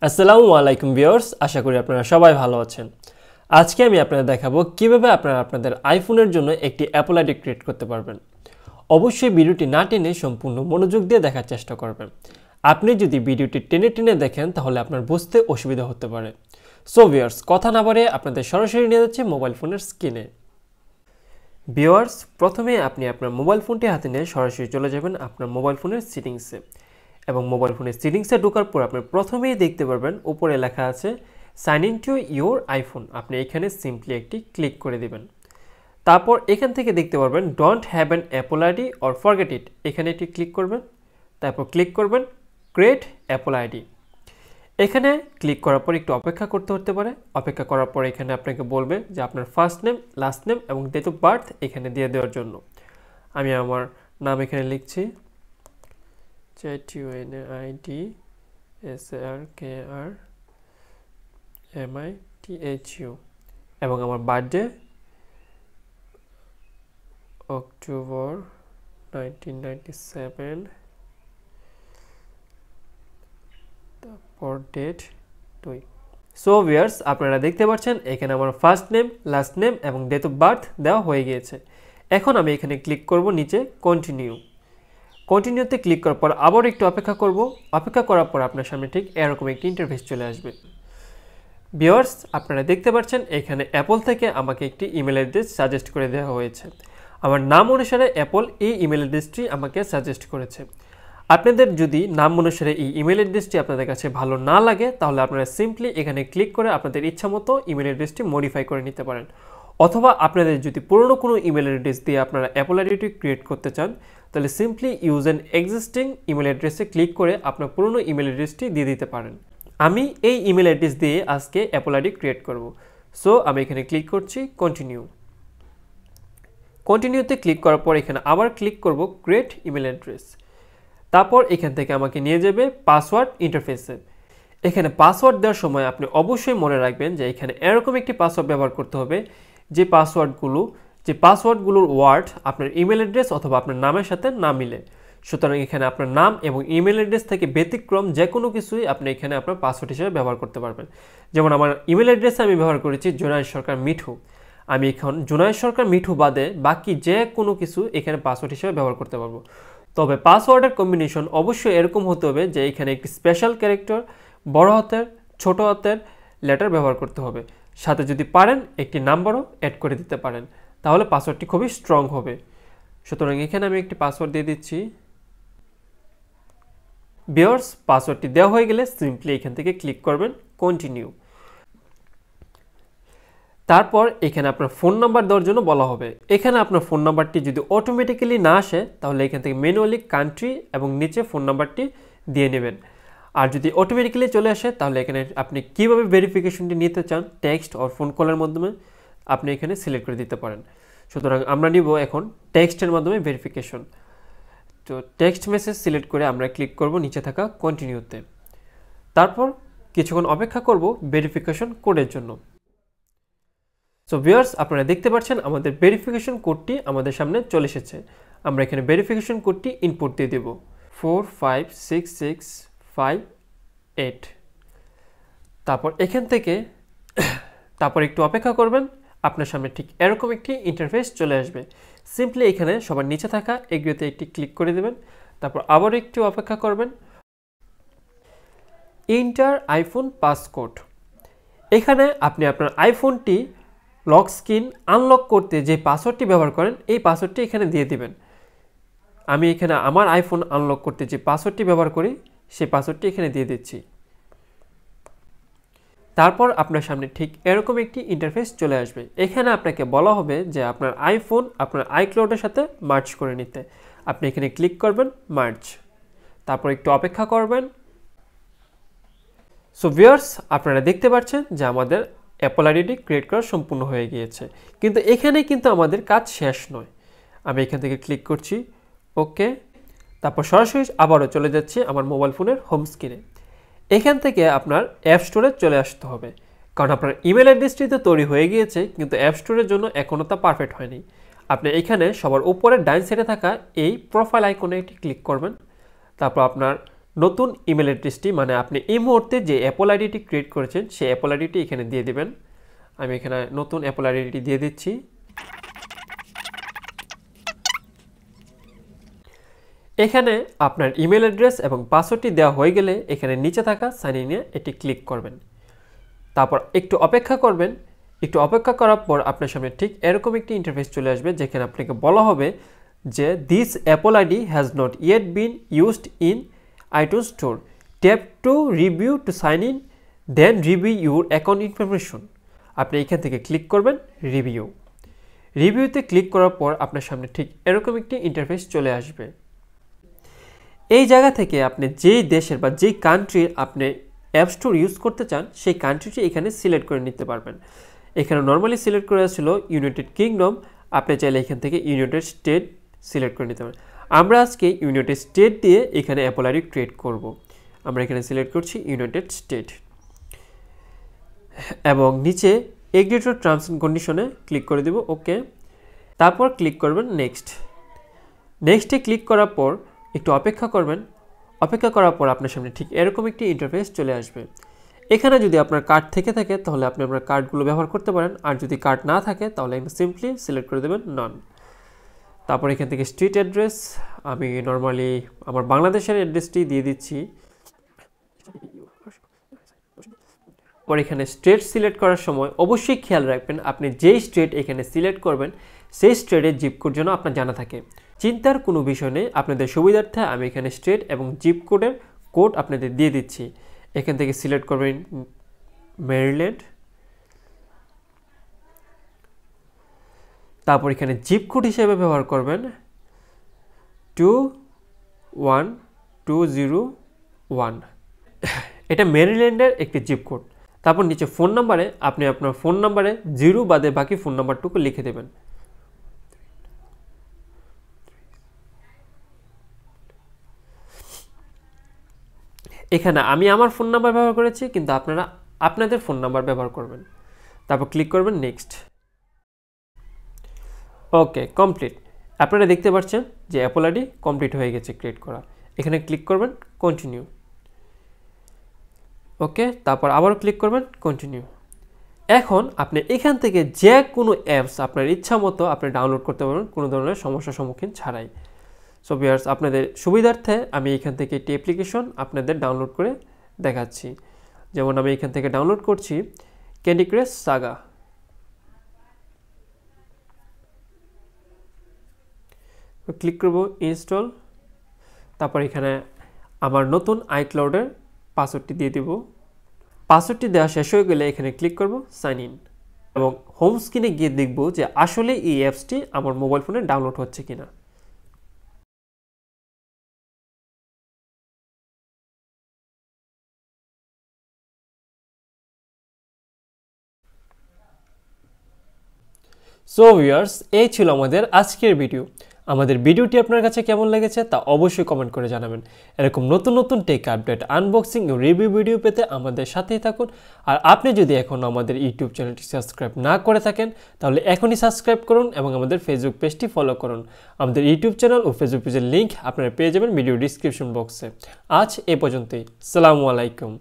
আসসালামু আলাইকুম ভিউয়ার্স, আশা করি আপনারা সবাই ভালো আছেন। আজকে আমি আপনাদের দেখাবো কিভাবে আপনারা আপনাদের আইফোনের জন্য একটি অ্যাপল আইডি ক্রিয়েট করতে পারবেন। অবশ্যই ভিডিওটি না টেনে সম্পূর্ণ মনোযোগ দিয়ে দেখার চেষ্টা করবেন। আপনি যদি ভিডিওটি টেনে টেনে দেখেন তাহলে আপনার বুঝতে অসুবিধা হতে পারে। সো ভিউয়ার্স, কথা না বাড়িয়ে আপনাদের সরাসরি নিয়ে যাচ্ছে মোবাইল ফোনের স্ক্রিনে। ভিউয়ার্স, প্রথমে আপনি আপনার মোবাইল ফোনটি হাতে নিয়ে সরাসরি চলে যাবেন আপনার মোবাইল ফোনের সেটিংসে, এবং মোবাইল ফোনের সেটিংসে ঢোকার পর আপনি প্রথমেই দেখতে পারবেন উপরে লেখা আছে sign in to your iPhone. আপনি এখানে সিম্পলি একটি ক্লিক করে দিবেন। তারপর এখান থেকে দেখতে পারবেন don't have an Apple ID or forget it, এখানে একটি ক্লিক করবেন। তারপর ক্লিক করবেন ক্রিয়েট অ্যাপল আইডি। এখানে ক্লিক করার পর একটু অপেক্ষা করতে হতে পারে। অপেক্ষা করার পর এখানে আপনাকে বলবে যে আপনার ফার্স্ট নেম, লাস্ট নেম এবং ডেট অফ বার্থ এখানে দিয়ে দেওয়ার জন্য। আমি আমার নাম এখানে লিখছি ZUNIDSARKRMITHU, এবং আমার বার্থডে অক্টোবর 1997, তারপর ডেট 2। সো ভিউয়ার্স, আপনারা দেখতে পাচ্ছেন এখানে আমার ফার্স্ট নেম, লাস্ট নেম এবং ডেট অফ বার্থ দেওয়া হয়ে গিয়েছে। এখন আমি এখানে ক্লিক করব নিচে কন্টিনিউ। কন্টিনিউতে ক্লিক করার পর আবার একটু অপেক্ষা করব। অপেক্ষা করার পর আপনার সামনে ঠিক এরকম একটি ইন্টারফেস চলে আসবে। ভিউয়ার্স, আপনারা দেখতে পাচ্ছেন এখানে অ্যাপল থেকে আমাকে একটি ইমেল অ্যাড্রেস সাজেস্ট করে দেওয়া হয়েছে। আমার নাম অনুসারে অ্যাপল এই ইমেল অ্যাড্রেসটি আমাকে সাজেস্ট করেছে। আপনাদের যদি নাম অনুসারে এই ইমেল অ্যাড্রেসটি আপনাদের কাছে ভালো না লাগে তাহলে আপনারা সিম্পলি এখানে ক্লিক করে আপনাদের ইচ্ছা মতো ইমেল অ্যাড্রেসটি মডিফাই করে নিতে পারেন। অথবা আপনাদের যদি পুরনো কোনো ইমেল অ্যাড্রেস দিয়ে আপনারা অ্যাপল আইডিটি ক্রিয়েট করতে চান তাহলে simply use an existing email অ্যাড্রেসে ক্লিক করে আপনার পুরনো ইমেল অ্যাড্রেসটি দিয়ে দিতে পারেন। আমি এই ইমেল অ্যাড্রেস দিয়ে আজকে অ্যাপল আইডি ক্রিয়েট করব। সো আমি এখানে ক্লিক করছি কন্টিনিউ। কন্টিনিউতে ক্লিক করার পর এখানে আবার ক্লিক করব ক্রিয়েট ইমেল অ্যাড্রেস। তারপর এখান থেকে আমাকে নিয়ে যাবে পাসওয়ার্ড ইন্টারফেসে। এখানে পাসওয়ার্ড দেওয়ার সময় আপনি অবশ্যই মনে রাখবেন যে এখানে এরকম একটি পাসওয়ার্ড ব্যবহার করতে হবে যে পাসওয়ার্ডগুলোর ওয়ার্ড আপনার ইমেল অ্যাড্রেস অথবা আপনার নামের সাথে না মিলে। সুতরাং এখানে আপনার নাম এবং ইমেল অ্যাড্রেস থেকে ব্যতিক্রম যে কোনো কিছুই আপনি এখানে আপনার পাসওয়ার্ড হিসেবে ব্যবহার করতে পারবেন। যেমন আমার ইমেল অ্যাড্রেসে আমি ব্যবহার করেছি জুনায়েদ সরকার মিঠু। আমি এখন জুনায়েদ সরকার মিঠু বাদে বাকি যে কোনো কিছু এখানে পাসওয়ার্ড হিসেবে ব্যবহার করতে পারবো। তবে পাসওয়ার্ডের কম্বিনেশন অবশ্যই এরকম হতে হবে যে এখানে একটি স্পেশাল ক্যারেক্টার, বড় হাতের, ছোট হাতের লেটার ব্যবহার করতে হবে। সাথে যদি পারেন একটি নাম্বারও অ্যাড করে দিতে পারেন, তাহলে পাসওয়ার্ডটি খুবই স্ট্রং হবে। সুতরাং এখানে আমি একটি পাসওয়ার্ড দিয়ে দিচ্ছি। ভিউয়ার্স, পাসওয়ার্ডটি দেওয়া হয়ে গেলে সিম্পলি এখান থেকে ক্লিক করবেন কন্টিনিউ। তারপর এখানে আপনার ফোন নাম্বার দেওয়ার জন্য বলা হবে। এখানে আপনার ফোন নাম্বারটি যদি অটোমেটিক্যালি না আসে তাহলে এখান থেকে ম্যানুয়ালি কান্ট্রি এবং নিচে ফোন নাম্বারটি দিয়ে নেবেন। আর যদি অটোমেটিক্যালি চলে আসে তাহলে এখানে আপনি কীভাবে ভেরিফিকেশনটি নিতে চান, টেক্সট আর ফোন কলের মাধ্যমে আপনি এখানে সিলেক্ট করে দিতে পারেন। সুতরাং আমরা নিব এখন টেক্সটের মাধ্যমে ভেরিফিকেশন। তো টেক্সট মেসেজ সিলেক্ট করে আমরা ক্লিক করব নিচে থাকা কন্টিনিউতে। তারপর কিছুক্ষণ অপেক্ষা করব ভেরিফিকেশন কোডের জন্য। সো ভিউয়ার্স, আপনারা দেখতে পাচ্ছেন আমাদের ভেরিফিকেশন কোডটি আমাদের সামনে চলে এসেছে। আমরা এখানে ভেরিফিকেশন কোডটি ইনপুট দিয়ে দেব 45665 তারপর এখান থেকে একটু অপেক্ষা করবেন। আপনার সামনে ঠিক এরকম একটি ইন্টারফেস চলে আসবে। সিম্পলি এখানে সবার নিচে থাকা এগ্রিতে একটি ক্লিক করে দেবেন। তারপর আবার একটু অপেক্ষা করবেন। ইন্টার আইফোন পাসকোড, এখানে আপনি আপনার আইফোনটি লক স্ক্রিন আনলক করতে যে পাসওয়ার্ডটি ব্যবহার করেন এই পাসওয়ার্ডটি এখানে দিয়ে দিবেন। আমি এখানে আমার আইফোন আনলক করতে যে পাসওয়ার্ডটি ব্যবহার করি সেই পাসওয়ার্ডটি এখানে দিয়ে দিচ্ছি। তারপর আপনার সামনে ঠিক এরকম একটি ইন্টারফেস চলে আসবে। এখানে আপনাকে বলা হবে যে আপনার আইফোন আপনার আইক্লাউডের সাথে মার্জ করে নিতে। আপনি এখানে ক্লিক করবেন মার্জ, তারপর একটু অপেক্ষা করবেন। সো ভিউয়ার্স, আপনারা দেখতে পাচ্ছেন যে আমাদের অ্যাপল আইডিটি ক্রিয়েট করা সম্পূর্ণ হয়ে গিয়েছে। কিন্তু এখানে কিন্তু আমাদের কাজ শেষ নয়। আমি এখান থেকে ক্লিক করছি ওকে। তারপর সরাসরি আবারও চলে যাচ্ছি আমার মোবাইল ফোনের হোম স্ক্রিনে। এখান থেকে আপনার অ্যাপ স্টোরে চলে আসতে হবে, কারণ আপনার ইমেল অ্যাড্রেসটি তো তৈরি হয়ে গিয়েছে কিন্তু অ্যাপ স্টোরের জন্য এখনও তা পারফেক্ট হয়নি। আপনি এখানে সবার উপরে ডাইন সাইডে থাকা এই প্রোফাইল আইকনে একটি ক্লিক করবেন। তারপর আপনার নতুন ইমেল অ্যাড্রেসটি মানে আপনি এই মুহূর্তে যে অ্যাপল আইডিটি ক্রিয়েট করেছেন সেই অ্যাপল আইডিটি এখানে দিয়ে দিবেন। আমি এখানে নতুন অ্যাপল আইডিটি দিয়ে দিচ্ছি। এখানে আপনার ইমেল অ্যাড্রেস এবং পাসওয়ার্ডটি দেওয়া হয়ে গেলে এখানে নিচে থাকা সাইন ইনে এটি ক্লিক করবেন। তারপর একটু অপেক্ষা করবেন। একটু অপেক্ষা করার পর আপনার সামনে ঠিক এরকম একটি ইন্টারফেস চলে আসবে, যেখানে আপনাকে বলা হবে যে this Apple ID has not yet been used in iTunes store, tap to review to sign in, then review your account information. আপনি এখান থেকে ক্লিক করবেন রিভিউতে ক্লিক করার পর আপনার সামনে ঠিক এরকম একটি ইন্টারফেস চলে আসবে। এই জায়গা থেকে আপনি যেই দেশের বা যেই কান্ট্রির আপনি অ্যাপ স্টোর ইউজ করতে চান সেই কান্ট্রিটি এখানে সিলেক্ট করে নিতে পারবেন। এখানে নর্মালি সিলেক্ট করা ছিল ইউনাইটেড কিংডম, আপনি চাইলে এখান থেকে ইউনাইটেড স্টেট সিলেক্ট করে নিতে পারেন। আমরা আজকে ইউনাইটেড স্টেট দিয়ে এখানে অ্যাপল আইডি ক্রিয়েট করব। আমরা এখানে সিলেক্ট করছি ইউনাইটেড স্টেট এবং নিচে এগ্রি টু টার্মস এন্ড কন্ডিশনে ক্লিক করে দেব, ওকে। তারপর ক্লিক করবেন নেক্সটে ক্লিক করার পর একটু অপেক্ষা করবেন। অপেক্ষা করার পর আপনার সামনে ঠিক এরকম একটি ইন্টারফেস চলে আসবে। এখানে যদি আপনার কার্ড থেকে থাকে তাহলে আপনি আপনার কার্ডগুলো ব্যবহার করতে পারেন, আর যদি কার্ড না থাকে তাহলে সিম্পলি সিলেক্ট করে দেবেন নন। তারপর এখান থেকে স্ট্রিট অ্যাড্রেস, আমি নর্মালি আমার বাংলাদেশের অ্যাড্রেসটি দিয়ে দিচ্ছি। পর এখানে স্টেট সিলেক্ট করার সময় অবশ্যই খেয়াল রাখবেন আপনি যেই স্টেট এখানে সিলেক্ট করবেন সেই স্টেটের জিপ কোড যেন আপনার জানা থাকে। চিন্তার কোনো বিষয় নেই, আপনাদের সুবিধার্থে আমি এখানে স্টেট এবং জিপ কোডের কোড আপনাদের দিয়ে দিচ্ছি। এখান থেকে সিলেক্ট করবেন মেরিল্যান্ড, তারপর এখানে জিপ কোড হিসেবে ব্যবহার করবেন 21201। এটা মেরিল্যান্ডের একটি জিপ কোড। তারপর নিচে ফোন নাম্বারে আপনি আপনার ফোন নাম্বারে 0 বাদে বাকি ফোন নাম্বারটুকু লিখে দেবেন। এখানে আমি আমার ফোন নাম্বার ব্যবহার করেছি, কিন্তু আপনারা আপনাদের ফোন নাম্বার ব্যবহার করবেন। তারপর ক্লিক করবেন নেক্সট, ওকে কমপ্লিট। আপনারা দেখতে পাচ্ছেন যে অ্যাপল আইডি কমপ্লিট হয়ে গেছে ক্রিয়েট করা। এখানে ক্লিক করবেন কন্টিনিউ, ওকে। তারপর আবারও ক্লিক করবেন কন্টিনিউ। এখন আপনি এখান থেকে যে কোনো অ্যাপস আপনার ইচ্ছা মতো আপনি ডাউনলোড করতে পারবেন কোনো ধরনের সমস্যার সম্মুখীন ছাড়াই। সো ভিউয়ার্স, আপনাদের সুবিধার্থে আমি এখান থেকে একটি অ্যাপ্লিকেশন আপনাদের ডাউনলোড করে দেখাচ্ছি। যেমন আমি এখান থেকে ডাউনলোড করছি ক্যান্ডি ক্রাশ সাগা। ক্লিক করব ইনস্টল। তারপর এখানে আমার নতুন আইক্লাউডের পাসওয়ার্ডটি দিয়ে দেব। পাসওয়ার্ডটি দেওয়া শেষ হয়ে গেলে এখানে ক্লিক করব সাইন ইন এবং হোম স্ক্রিনে গিয়ে দেখব যে আসলে এই অ্যাপসটি আমার মোবাইল ফোনে ডাউনলোড হচ্ছে কিনা। সো ভিউয়ার্স, এই ছিল আমাদের আজকের ভিডিও। আমাদের ভিডিওটি আপনার কাছে কেমন লেগেছে তা অবশ্যই কমেন্ট করে জানাবেন। এরকম নতুন নতুন টেক আপডেট, আনবক্সিং ও রিভিউ ভিডিও পেতে আমাদের সাথেই থাকুন। আর আপনি যদি এখনও আমাদের ইউটিউব চ্যানেলটি সাবস্ক্রাইব না করে থাকেন তাহলে এখনই সাবস্ক্রাইব করুন এবং আমাদের ফেসবুক পেজটি ফলো করুন। আমাদের ইউটিউব চ্যানেল ও ফেসবুক পেজের লিঙ্ক আপনারা পেয়ে যাবেন ভিডিও ডিসক্রিপশন বক্সে। আজ এ পর্যন্তই। আসসালামু আলাইকুম।